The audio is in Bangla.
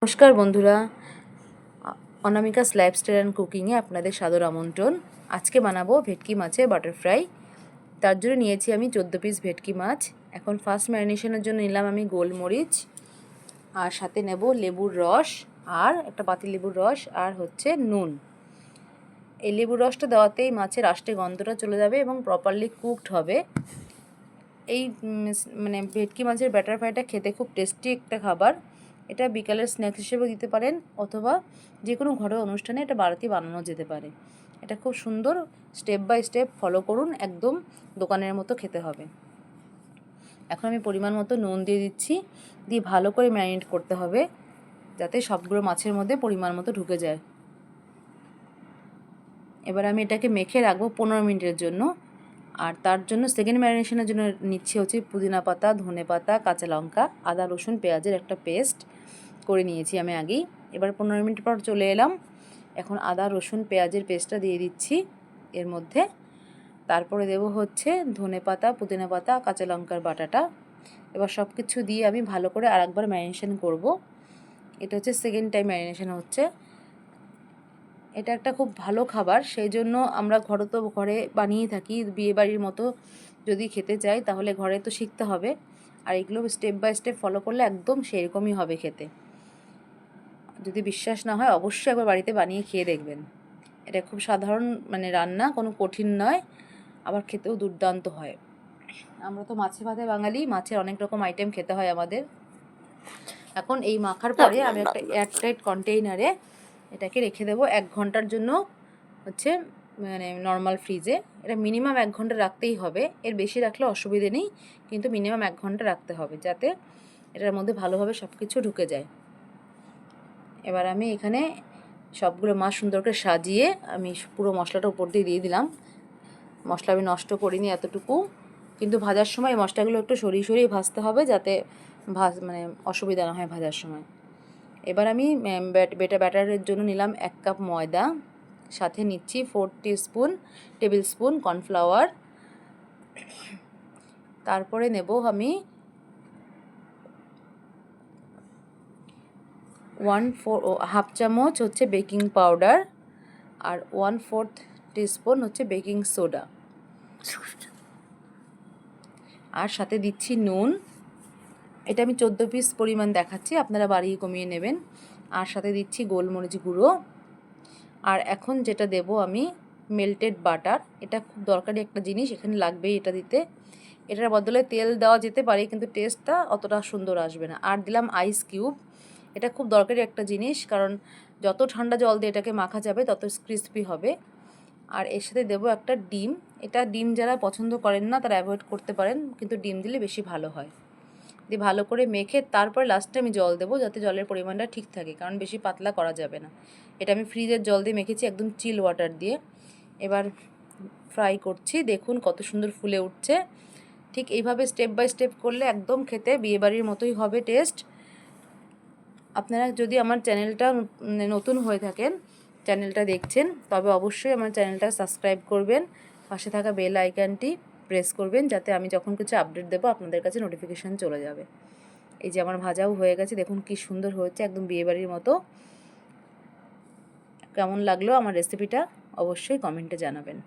নমস্কার বন্ধুরা, অনামিকাস লাইফস্টাইল অ্যান্ড কুকিংয়ে আপনাদের সাদর আমন্ত্রণ। আজকে বানাবো ভেটকি মাছের বাটার ফ্রাই। তার জন্য নিয়েছি আমি 14 পিস ভেটকি মাছ। এখন ফার্স্ট ম্যারিনেশনের জন্য নিলাম আমি গোলমরিচ, আর সাথে নেব লেবুর রস, আর একটা পাতি লেবুর রস, আর হচ্ছে নুন। এই লেবুর রসটা দেওয়াতেই মাছের আষ্টে গন্ধটা চলে যাবে এবং প্রপারলি কুকড হবে। এই ভেটকি মাছের ব্যাটার ফ্রাইটা খেতে খুব টেস্টি একটা খাবার। এটা বিকালের স্ন্যাক্স হিসেবেও দিতে পারেন, অথবা যে কোনো ঘরোয়া অনুষ্ঠানে এটা বাড়িতে বানানো যেতে পারে। এটা খুব সুন্দর, স্টেপ বাই স্টেপ ফলো করুন, একদম দোকানের মতো খেতে হবে। এখন আমি পরিমাণ মতো নুন দিয়ে দিচ্ছি, দিয়ে ভালো করে ম্যারিনেট করতে হবে যাতে সবগুলো মাছের মধ্যে পরিমাণ মতো ঢুকে যায়। এবার আমি এটাকে মেখে রাখবো 15 মিনিটের জন্য। আর তার জন্য সেকেন্ড ম্যারিনেশনের জন্য নিচ্ছি হচ্ছে পুদিনা পাতা, ধনে পাতা, কাঁচা লঙ্কা, আদা, রসুন, পেঁয়াজের একটা পেস্ট করে নিয়েছি আমি আগেই। এবার 15 মিনিট পর চলে এলাম। এখন আদা, রসুন, পেঁয়াজের পেস্টটা দিয়ে দিচ্ছি এর মধ্যে। তারপরে দেব হচ্ছে ধনে পাতা, পুদিনা পাতা, কাঁচা লঙ্কার বাটাটা। এবার সব কিছু দিয়ে আমি ভালো করে আরেকবার ম্যারিনেশন করব। এটা হচ্ছে সেকেন্ড টাইম ম্যারিনেশন হচ্ছে। এটা একটা খুব ভালো খাবার, সেই জন্য আমরা ঘরে বানিয়ে থাকি। বিয়েবাড়ির মতো যদি খেতে চাই তাহলে ঘরে তো শিখতে হবে, আর এগুলো স্টেপ বাই স্টেপ ফলো করলে একদম সেরকমই হবে খেতে। যদি বিশ্বাস না হয় অবশ্যই একবার বাড়িতে বানিয়ে খেয়ে দেখবেন। এটা খুব সাধারণ রান্না, কোনো কঠিন নয়, আবার খেতেও দুর্দান্ত হয়। আমরা তো মাছে ভাতে বাঙালি, মাছের অনেক রকম আইটেম খেতে হয় আমাদের। এখন এই মাখার পরে আমি একটা এয়ারটাইট কন্টেইনারে এটাকে রেখে দেবো 1 ঘন্টার জন্য হচ্ছে নর্মাল ফ্রিজে। এটা মিনিমাম 1 ঘন্টা রাখতেই হবে, এর বেশি রাখলে অসুবিধে নেই, কিন্তু মিনিমাম 1 ঘন্টা রাখতে হবে যাতে এটার মধ্যে ভালোভাবে সব কিছু ঢুকে যায়। এবার আমি এখানে সবগুলো মাছ সুন্দর করে সাজিয়ে আমি পুরো মশলাটা উপর দিয়ে দিলাম। মশলা আমি নষ্ট করিনি এতটুকু, কিন্তু ভাজার সময় মশলাগুলো একটু সরিয়ে সরিয়ে ভাজতে হবে যাতে অসুবিধা না হয় ভাজার সময়। এবার আমি ব্যাটারের জন্য নিলাম 1 কাপ ময়দা, সাথে নিচ্ছি 4 টেবিল স্পুন কর্নফ্লাওয়ার। তারপরে নেব আমি 1/2 চামচ হচ্ছে বেকিং পাউডার, আর 1/4 টিস্পুন হচ্ছে বেকিং সোডা, আর সাথে দিচ্ছি নুন। এটা আমি 14 পিস পরিমাণ দেখাচ্ছি, আপনারা বাড়িয়ে কমিয়ে নেবেন। আর সাথে দিচ্ছি গোলমরিচ গুঁড়ো। আর এখন যেটা দেব আমি মেল্টেড বাটার। এটা খুব দরকারি একটা জিনিস, এখানে লাগবেই এটা দিতে। এটার বদলে তেল দেওয়া যেতে পারে, কিন্তু টেস্টটা অতটা সুন্দর আসবে না। আর দিলাম আইস কিউব। এটা খুব দরকারি একটা জিনিস, কারণ যত ঠান্ডা জল দিয়ে এটাকে মাখা যাবে তত ক্রিস্পি হবে। আর এর সাথে দেবো একটা ডিম। এটা ডিম যারা পছন্দ করেন না তারা অ্যাভয়েড করতে পারেন, কিন্তু ডিম দিলে বেশি ভালো হয়। দিয়ে ভালো করে মেখে তারপর লাস্টে আমি জল দেবো, যাতে জলের পরিমাণটা ঠিক থাকে, কারণ বেশি পাতলা করা যাবে না। এটা আমি ফ্রিজের জল দিয়ে মেখেছি, একদম চিল ওয়াটার দিয়ে। এবার ফ্রাই করছি, দেখুন কত সুন্দর ফুলে উঠছে। ঠিক এইভাবে স্টেপ বাই স্টেপ করলে একদম খেতে বিয়েবাড়ির মতোই হবে টেস্ট। আপনারা যদি আমার চ্যানেলটা নতুন হয়ে থাকেন, চ্যানেলটা দেখছেন, তবে অবশ্যই আমার চ্যানেলটা সাবস্ক্রাইব করবেন, পাশে থাকা বেল আইকনটি প্রেস করবেন, যাতে আমি যখন কিছু আপডেট দেবো আপনাদের কাছে নোটিফিকেশান চলে যাবে। এই যে আমার ভাজাও হয়ে গেছে, দেখুন কি সুন্দর হয়েছে, একদম বিয়েবাড়ির মতো। কেমন লাগলো আমার রেসিপিটা অবশ্যই কমেন্টে জানাবেন।